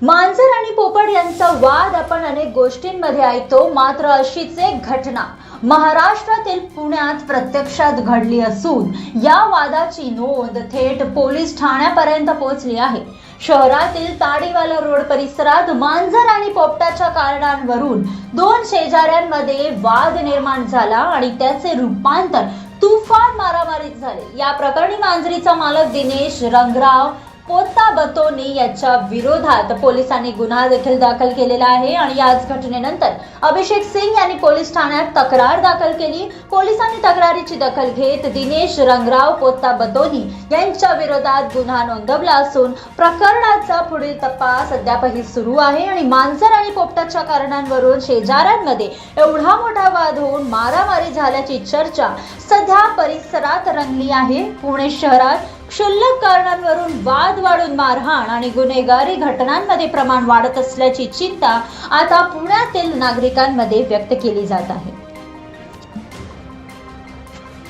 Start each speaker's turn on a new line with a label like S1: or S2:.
S1: मांजर आणि पोपट यांचा वाद आपण अनेक गोष्टींमध्ये ऐकतो, मात्र अशीच एक घटना महाराष्ट्रातील पुण्यात प्रत्यक्षात घडली असून या वादाची नोंद थेट पोलीस ठाण्यापर्यंत पोहोचली आहे। शहरातील ताडीवाला रोड परिसरात मांजर आणि पोपटाच्या कारणांवरून दोन शेजाऱ्यांमध्ये वाद निर्माण झाला आणि त्याचे रूपांतर तुफान मारामारीत झाले। या प्रकरणी मांजरीचा मालक दिनेश रंगराव पोत्ताबतोनी याच्या विरोधात पोलिसांनी गुन्हा देखील दाखल केलेला आहे आणि याच घटनेनंतर अभिषेक सिंग यांनी पोलीस ठाण्यात तक्रार दाखल केली। पोलिसांनी तक्रारीची दखल घेत दिनेश रंगराव पोत्ताबतोनी यांच्या विरोधात गुन्हा नोंदवला असून प्रकरणाचा पुढील तपास अद्यापही सुरू आहे आणि मांजर आणि पोपटाच्या कारणांवरून शेजाऱ्यांमध्ये एवढा मोठा वाद होऊन मारामारी झाल्याची चर्चा सध्या परिसरात रंगली आहे। पुणे शहरात क्षुल्लक कारणांवरून वाद वाढून मारहाण आणि गुन्हेगारी घटनांमध्ये प्रमाण वाढत असल्याची चिंता आता पुण्यातील नागरिकांमध्ये व्यक्त केली जात आहे।